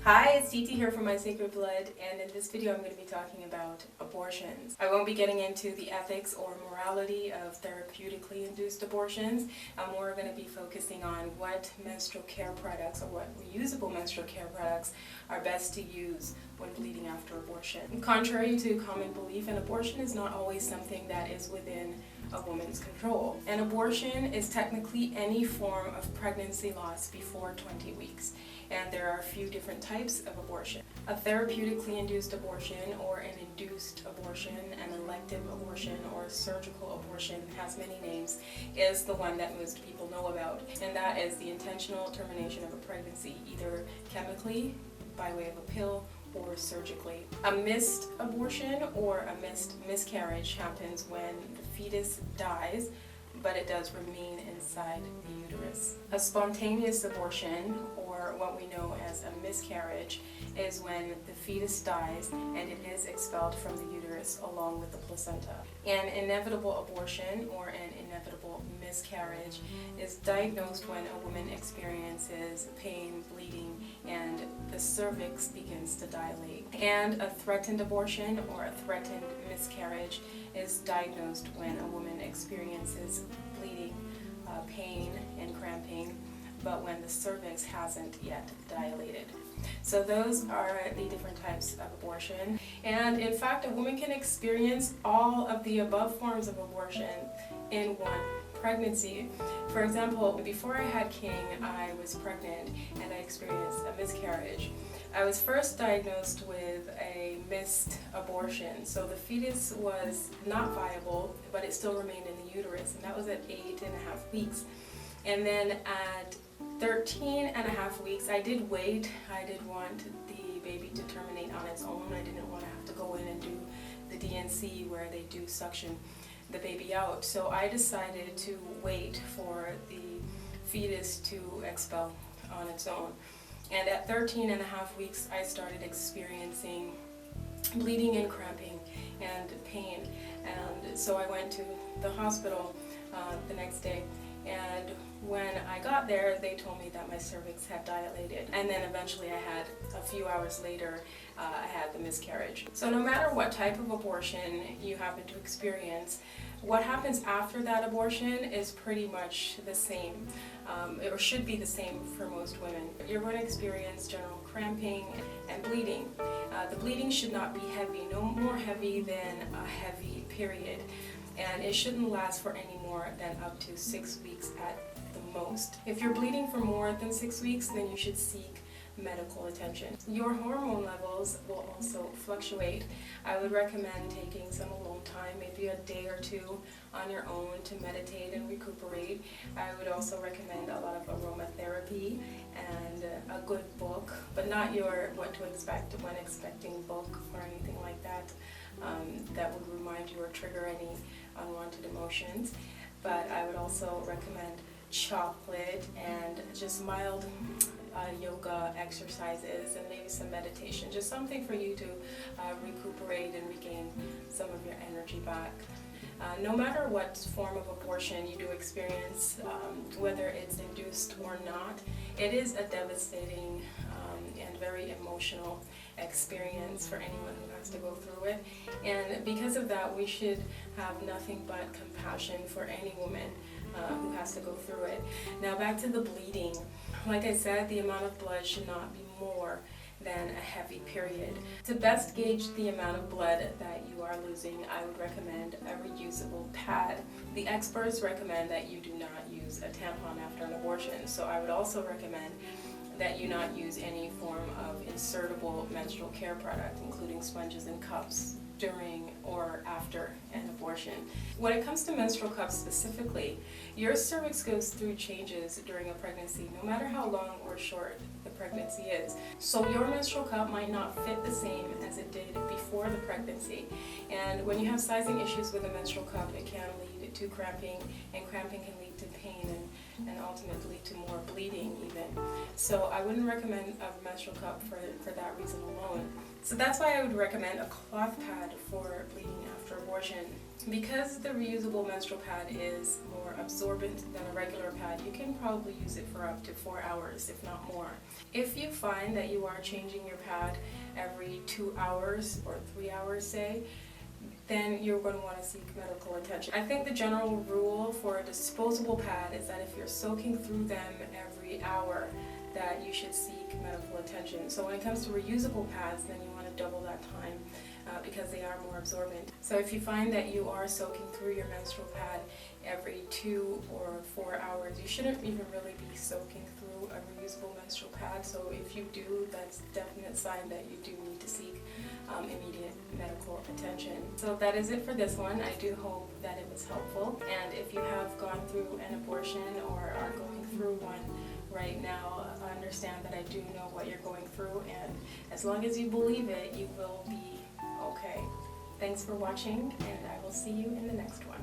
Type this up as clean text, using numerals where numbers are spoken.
Hi, it's Titi here from My Sacred Blood, and in this video I'm going to be talking about abortions. I won't be getting into the ethics or morality of therapeutically induced abortions. I'm more going to be focusing on what menstrual care products or what reusable menstrual care products are best to use when bleeding after abortion. Contrary to common belief, an abortion is not always something that is within a woman's control. An abortion is technically any form of pregnancy loss before 20 weeks. And there are a few different types of abortion. A therapeutically induced abortion, or an induced abortion, an elective abortion, or a surgical abortion, has many names, is the one that most people know about. And that is the intentional termination of a pregnancy, either chemically, by way of a pill, or surgically. A missed abortion or a missed miscarriage happens when the fetus dies, but it does remain inside the uterus. A spontaneous abortion, or what we know as a miscarriage, is when the fetus dies and it is expelled from the uterus along with the placenta. An inevitable abortion, or an inevitable miscarriage, is diagnosed when a woman experiences pain, bleeding, and the cervix begins to dilate. And a threatened abortion, or a threatened miscarriage, is diagnosed when a woman experiences bleeding, pain, and cramping, but when the cervix hasn't yet dilated. So those are the different types of abortion. And in fact, a woman can experience all of the above forms of abortion in one pregnancy. For example, before I had King, I was pregnant and I experienced a miscarriage. I was first diagnosed with a missed abortion. So the fetus was not viable, but it still remained in the uterus, and that was at 8.5 weeks. And then at 13.5 weeks, I did wait. I did want the baby to terminate on its own. I didn't want to have to go in and do the DNC where they do suction the baby out. So I decided to wait for the fetus to expel on its own. And at 13.5 weeks, I started experiencing bleeding and cramping and pain. And so I went to the hospital the next day. And when I got there, they told me that my cervix had dilated. And then eventually a few hours later, I had the miscarriage. So no matter what type of abortion you happen to experience, what happens after that abortion is pretty much the same, or should be the same for most women. You're going to experience general cramping and bleeding. The bleeding should not be heavy, no more heavy than a heavy period. And it shouldn't last for any more than up to 6 weeks at the most. If you're bleeding for more than 6 weeks, then you should seek medical attention. Your hormone levels will also fluctuate. I would recommend taking some alone time, maybe a day or two on your own to meditate and recuperate. I would also recommend a lot of aromatherapy and a good book, but not your what to expect when expecting book or anything like that. That would remind you or trigger any unwanted emotions. But I would also recommend chocolate and just mild yoga exercises and maybe some meditation, just something for you to recuperate and regain some of your energy back. No matter what form of abortion you do experience, whether it's induced or not, it is a devastating and very emotional experience for anyone who has to go through it. And because of that, we should have nothing but compassion for any woman who has to go through it. Now back to the bleeding. Like I said, the amount of blood should not be more than a heavy period. To best gauge the amount of blood that you are losing, I would recommend a reusable pad. The experts recommend that you do not use a tampon after an abortion, so I would also recommend that you not use any form of insertable menstrual care product, including sponges and cups, during or after an abortion. When it comes to menstrual cups specifically, your cervix goes through changes during a pregnancy, no matter how long or short the pregnancy is. So your menstrual cup might not fit the same as it did before the pregnancy. And when you have sizing issues with a menstrual cup, it can lead to cramping, and cramping can lead to pain and ultimately to more bleeding even. So I wouldn't recommend a menstrual cup for that reason alone. So that's why I would recommend a cloth pad for bleeding after abortion. Because the reusable menstrual pad is more absorbent than a regular pad, you can probably use it for up to 4 hours, if not more. If you find that you are changing your pad every 2 hours or 3 hours, say, then you're going to want to seek medical attention. I think the general rule for a disposable pad is that if you're soaking through them every hour, that you should seek medical attention. So when it comes to reusable pads, then you want to double that time because they are more absorbent. So if you find that you are soaking through your menstrual pad every 2 or 4 hours, you shouldn't even really be soaking through a reusable menstrual pad. So if you do, that's a definite sign that you do need to seek immediate medical attention. So that is it for this one. I do hope that it was helpful. And if you have gone through an abortion or are going through one right now, understand that I do know what you're going through, and as long as you believe it, you will be okay. Thanks for watching, and I will see you in the next one.